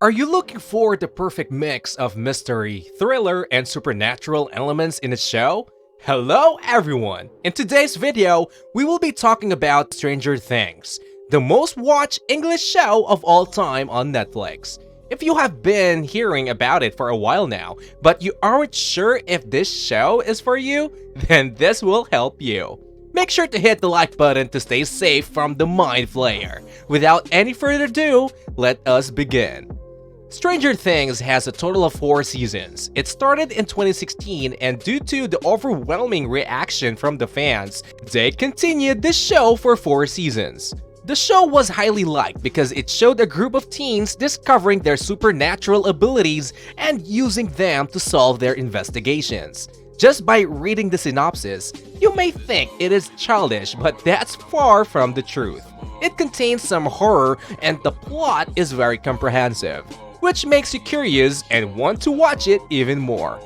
Are you looking for the perfect mix of mystery, thriller, and supernatural elements in a show? Hello everyone! In today's video, we will be talking about Stranger Things, the most watched English show of all time on Netflix. If you have been hearing about it for a while now, but you aren't sure if this show is for you, then this will help you. Make sure to hit the like button to stay safe from the Mind Flayer. Without any further ado, let us begin. Stranger Things has a total of 4 seasons. It started in 2016 and due to the overwhelming reaction from the fans, they continued the show for 4 seasons. The show was highly liked because it showed a group of teens discovering their supernatural abilities and using them to solve their investigations. Just by reading the synopsis, you may think it is childish, but that's far from the truth. It contains some horror and the plot is very comprehensive, which makes you curious and want to watch it even more.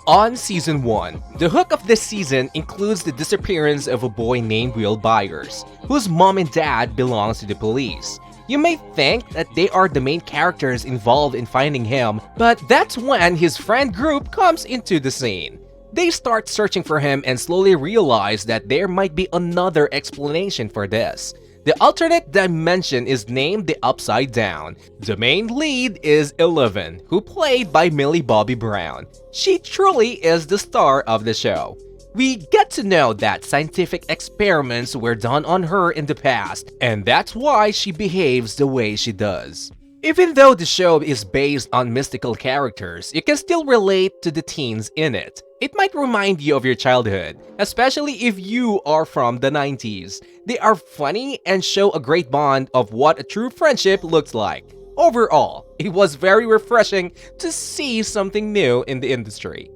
On Season 1, the hook of this season includes the disappearance of a boy named Will Byers, whose mom and dad belongs to the police. You may think that they are the main characters involved in finding him, but that's when his friend group comes into the scene. They start searching for him and slowly realize that there might be another explanation for this. The alternate dimension is named the Upside Down. The main lead is Eleven, who played by Millie Bobby Brown. She truly is the star of the show. We get to know that scientific experiments were done on her in the past, and that's why she behaves the way she does. Even though the show is based on mystical characters, you can still relate to the teens in it. It might remind you of your childhood, especially if you are from the 90s. They are funny and show a great bond of what a true friendship looks like. Overall, it was very refreshing to see something new in the industry.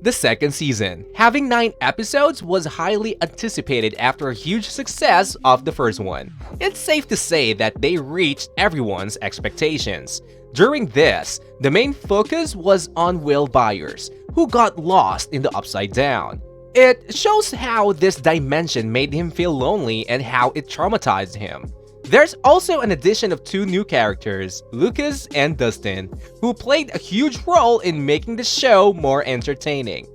The second season, having 9 episodes, was highly anticipated after a huge success of the first one. It's safe to say that they reached everyone's expectations. During this, the main focus was on Will Byers, who got lost in the Upside Down. It shows how this dimension made him feel lonely and how it traumatized him. There's also an addition of 2 new characters, Lucas and Dustin, who played a huge role in making the show more entertaining.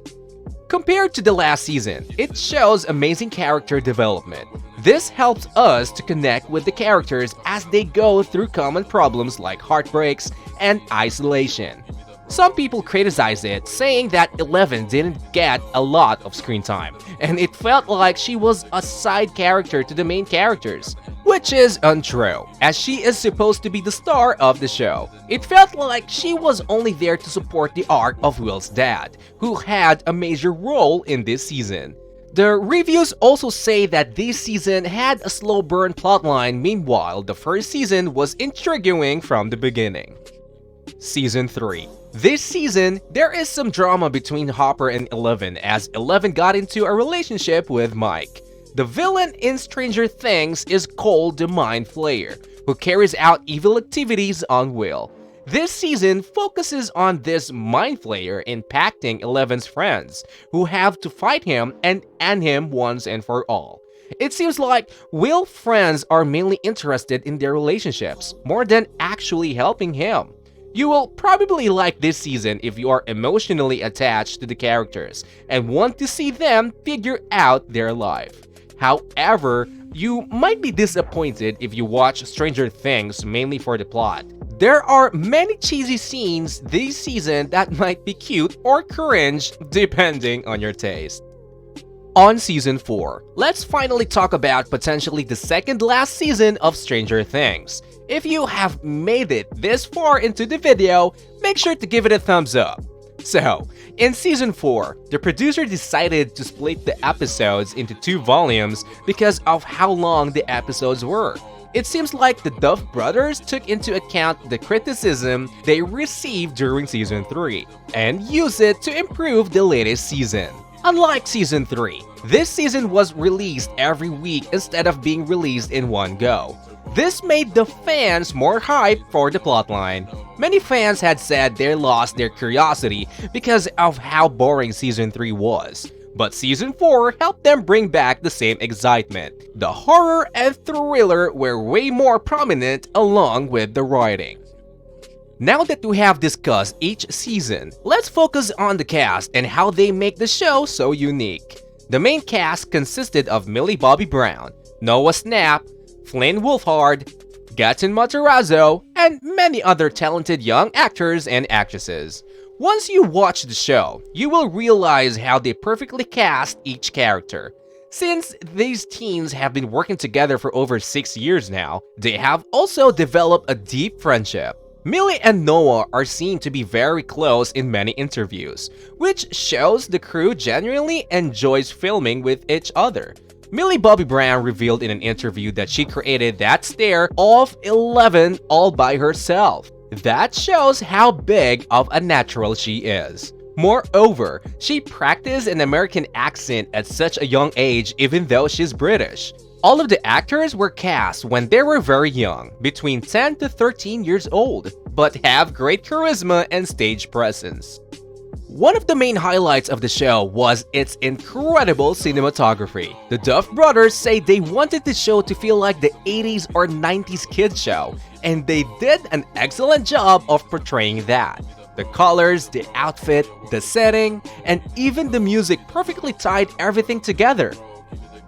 Compared to the last season, it shows amazing character development. This helps us to connect with the characters as they go through common problems like heartbreaks and isolation. Some people criticize it, saying that Eleven didn't get a lot of screen time, and it felt like she was a side character to the main characters. Which is untrue, as she is supposed to be the star of the show. It felt like she was only there to support the arc of Will's dad, who had a major role in this season. The reviews also say that this season had a slow burn plotline, meanwhile the first season was intriguing from the beginning. Season 3. This season, there is some drama between Hopper and Eleven as Eleven got into a relationship with Mike. The villain in Stranger Things is called the Mind Flayer, who carries out evil activities on Will. This season focuses on this Mind Flayer impacting Eleven's friends, who have to fight him and end him once and for all. It seems like Will's friends are mainly interested in their relationships, more than actually helping him. You will probably like this season if you are emotionally attached to the characters and want to see them figure out their life. However, you might be disappointed if you watch Stranger Things mainly for the plot. There are many cheesy scenes this season that might be cute or cringe depending on your taste. On Season 4, let's finally talk about potentially the second last season of Stranger Things. If you have made it this far into the video, make sure to give it a thumbs up. So, in Season 4, the producer decided to split the episodes into 2 volumes because of how long the episodes were. It seems like the Duff brothers took into account the criticism they received during Season 3 and used it to improve the latest season. Unlike Season 3, this season was released every week instead of being released in one go. This made the fans more hyped for the plotline. Many fans had said they lost their curiosity because of how boring Season 3 was. But Season 4 helped them bring back the same excitement. The horror and thriller were way more prominent along with the writing. Now that we have discussed each season, let's focus on the cast and how they make the show so unique. The main cast consisted of Millie Bobby Brown, Noah Snap, Flynn Wolfhard, Gaten Matarazzo, and many other talented young actors and actresses. Once you watch the show, you will realize how they perfectly cast each character. Since these teens have been working together for over 6 years now, they have also developed a deep friendship. Millie and Noah are seen to be very close in many interviews, which shows the crew genuinely enjoys filming with each other. Millie Bobby Brown revealed in an interview that she created that stare of 11 all by herself. That shows how big of a natural she is. Moreover, she practiced an American accent at such a young age even though she's British. All of the actors were cast when they were very young, between 10 to 13 years old, but have great charisma and stage presence. One of the main highlights of the show was its incredible cinematography. The Duff brothers say they wanted the show to feel like the 80s or 90s kids show, and they did an excellent job of portraying that. The colors, the outfit, the setting, and even the music perfectly tied everything together.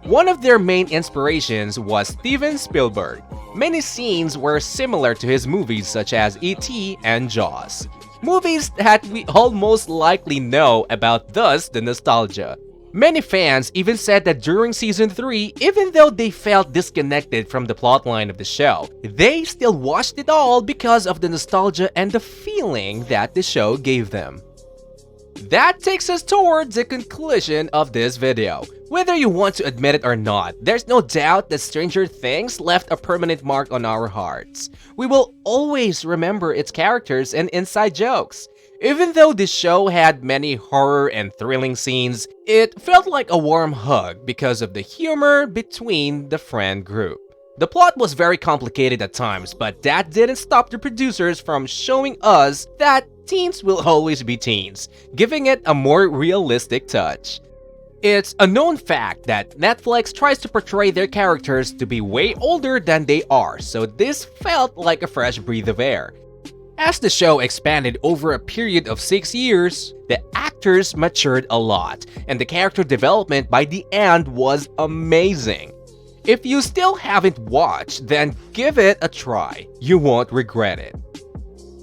One of their main inspirations was Steven Spielberg. Many scenes were similar to his movies such as E.T. and Jaws. Movies that we all most likely know about, thus the nostalgia. Many fans even said that during season 3, even though they felt disconnected from the plotline of the show, they still watched it all because of the nostalgia and the feeling that the show gave them. That takes us towards the conclusion of this video. Whether you want to admit it or not, there's no doubt that Stranger Things left a permanent mark on our hearts. We will always remember its characters and inside jokes. Even though this show had many horror and thrilling scenes, it felt like a warm hug because of the humor between the friend group. The plot was very complicated at times, but that didn't stop the producers from showing us that teens will always be teens, giving it a more realistic touch. It's a known fact that Netflix tries to portray their characters to be way older than they are, so this felt like a fresh breath of air. As the show expanded over a period of 6 years, the actors matured a lot, and the character development by the end was amazing. If you still haven't watched, then give it a try. You won't regret it.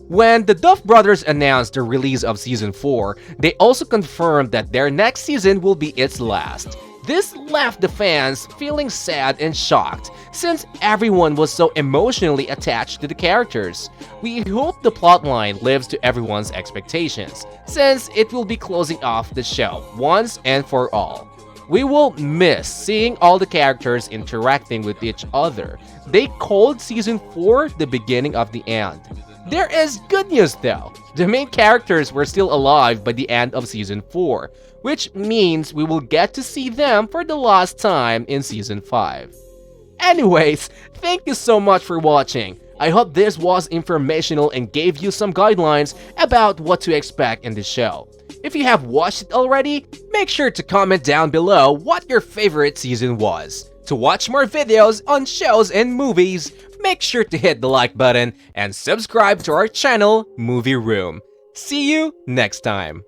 When the Duff brothers announced the release of Season 4, they also confirmed that their next season will be its last. This left the fans feeling sad and shocked, since everyone was so emotionally attached to the characters. We hope the plotline lives to everyone's expectations, since it will be closing off the show once and for all. We will miss seeing all the characters interacting with each other. They called Season 4 the beginning of the end. There is good news though. The main characters were still alive by the end of Season 4, which means we will get to see them for the last time in Season 5. Anyways, thank you so much for watching. I hope this was informational and gave you some guidelines about what to expect in the show. If you have watched it already, make sure to comment down below what your favorite season was. To watch more videos on shows and movies, make sure to hit the like button and subscribe to our channel, Movie Room. See you next time!